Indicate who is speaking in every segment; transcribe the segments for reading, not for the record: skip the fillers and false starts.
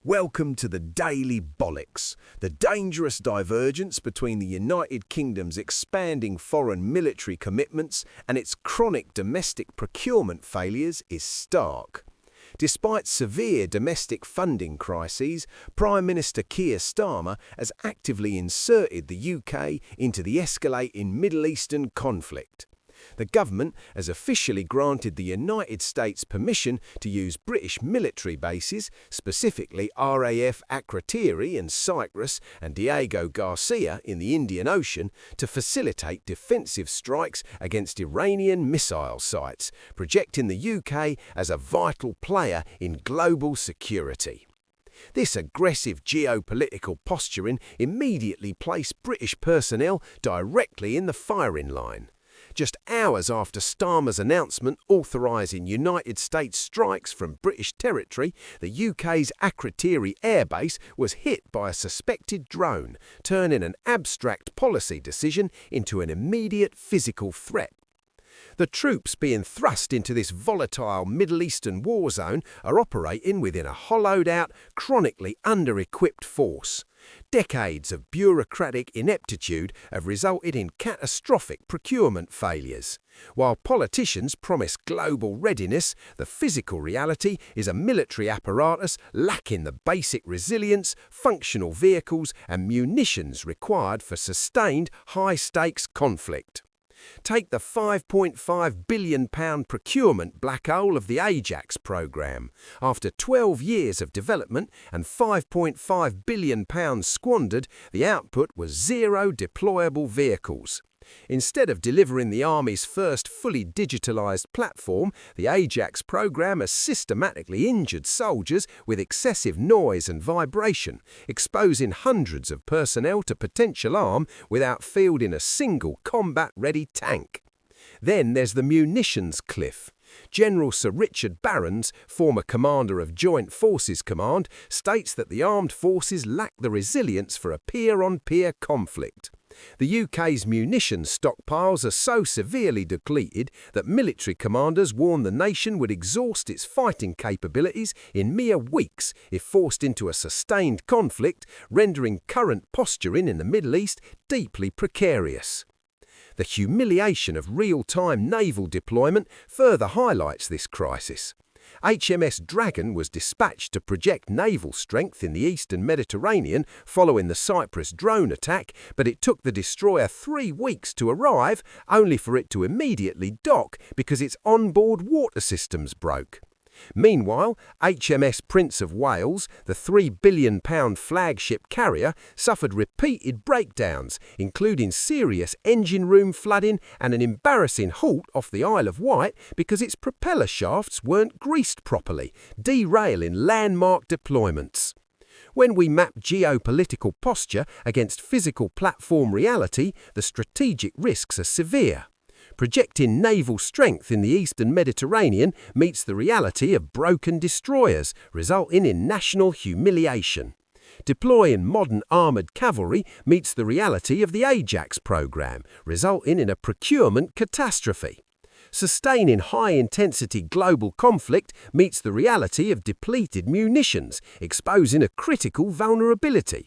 Speaker 1: Welcome to the Daily Bollocks, the dangerous divergence between the United Kingdom's expanding foreign military commitments and its chronic domestic procurement failures is stark. Despite severe domestic funding crises, Prime Minister Keir Starmer has actively inserted the UK into the escalating Middle Eastern conflict. The government has officially granted the United States permission to use British military bases, specifically RAF Akrotiri in Cyprus and Diego Garcia in the Indian Ocean, to facilitate defensive strikes against Iranian missile sites, projecting the UK as a vital player in global security. This aggressive geopolitical posturing immediately placed British personnel directly in the firing line. Just hours after Starmer's announcement authorizing United States strikes from British territory, the UK's Akrotiri airbase was hit by a suspected drone, turning an abstract policy decision into an immediate physical threat. The troops being thrust into this volatile Middle Eastern war zone are operating within a hollowed-out, chronically under-equipped force. Decades of bureaucratic ineptitude have resulted in catastrophic procurement failures. While politicians promise global readiness, the physical reality is a military apparatus lacking the basic resilience, functional vehicles and munitions required for sustained high-stakes conflict. Take the £5.5 billion procurement black hole of the Ajax programme. After 12 years of development and £5.5 billion squandered, the output was 0 deployable vehicles. Instead of delivering the Army's first fully digitalised platform, the Ajax programme has systematically injured soldiers with excessive noise and vibration, exposing hundreds of personnel to potential harm without fielding a single combat-ready tank. Then there's the munitions cliff. General Sir Richard Barrons, former commander of Joint Forces Command, states that the armed forces lack the resilience for a peer-on-peer conflict. The UK's munitions stockpiles are so severely depleted that military commanders warn the nation would exhaust its fighting capabilities in mere weeks if forced into a sustained conflict, rendering current posturing in the Middle East deeply precarious. The humiliation of real-time naval deployment further highlights this crisis. HMS Dragon was dispatched to project naval strength in the eastern Mediterranean following the Cyprus drone attack, but it took the destroyer 3 weeks to arrive, only for it to immediately dock because its onboard water systems broke. Meanwhile, HMS Prince of Wales, the £3 billion flagship carrier, suffered repeated breakdowns, including serious engine room flooding and an embarrassing halt off the Isle of Wight because its propeller shafts weren't greased properly, derailing landmark deployments. When we map geopolitical posture against physical platform reality, the strategic risks are severe. Projecting naval strength in the eastern Mediterranean meets the reality of broken destroyers, resulting in national humiliation. Deploying modern armoured cavalry meets the reality of the Ajax programme, resulting in a procurement catastrophe. Sustaining high-intensity global conflict meets the reality of depleted munitions, exposing a critical vulnerability.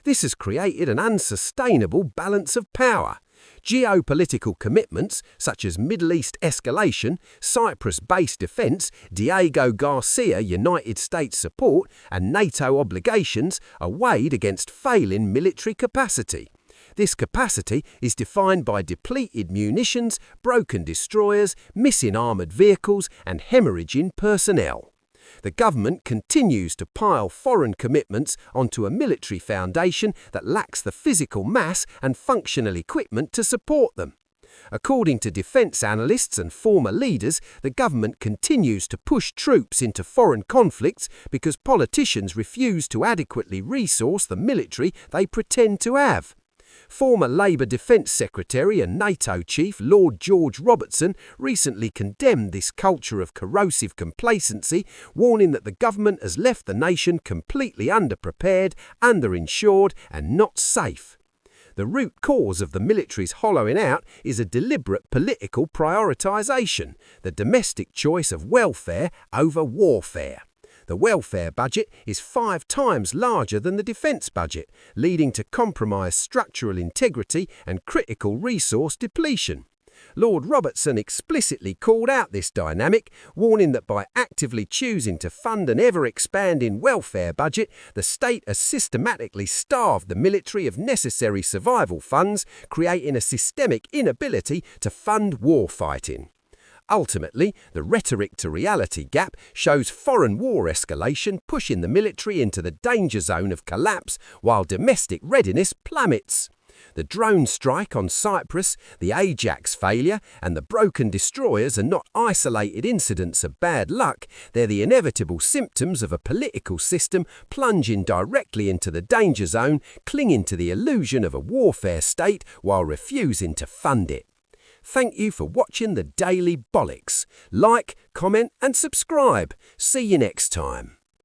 Speaker 1: This has created an unsustainable balance of power. Geopolitical commitments, such as Middle East escalation, Cyprus base defence, Diego Garcia United States support, and NATO obligations, are weighed against failing military capacity. This capacity is defined by depleted munitions, broken destroyers, missing armoured vehicles, and hemorrhaging personnel. The government continues to pile foreign commitments onto a military foundation that lacks the physical mass and functional equipment to support them. According to defence analysts and former leaders, the government continues to push troops into foreign conflicts because politicians refuse to adequately resource the military they pretend to have. Former Labour Defence Secretary and NATO Chief Lord George Robertson recently condemned this culture of corrosive complacency, warning that the government has left the nation completely underprepared, underinsured and not safe. The root cause of the military's hollowing out is a deliberate political prioritisation, the domestic choice of welfare over warfare.
Speaker 2: The welfare budget is 5 times larger than the defence budget, leading to compromised structural integrity and critical resource depletion. Lord Robertson explicitly called out this dynamic, warning that by actively choosing to fund an ever-expanding welfare budget, the state has systematically starved the military of necessary survival funds, creating a systemic inability to fund war fighting. Ultimately, the rhetoric-to-reality gap shows foreign war escalation pushing the military into the danger zone of collapse while domestic readiness plummets. The drone strike on Cyprus, the Ajax failure, and the broken destroyers are not isolated incidents of bad luck, they're the inevitable symptoms of a political system plunging directly into the danger zone, clinging to the illusion of a warfare state while refusing to fund it. Thank you for watching the Daily Bollocks. Like, comment and subscribe. See you next time.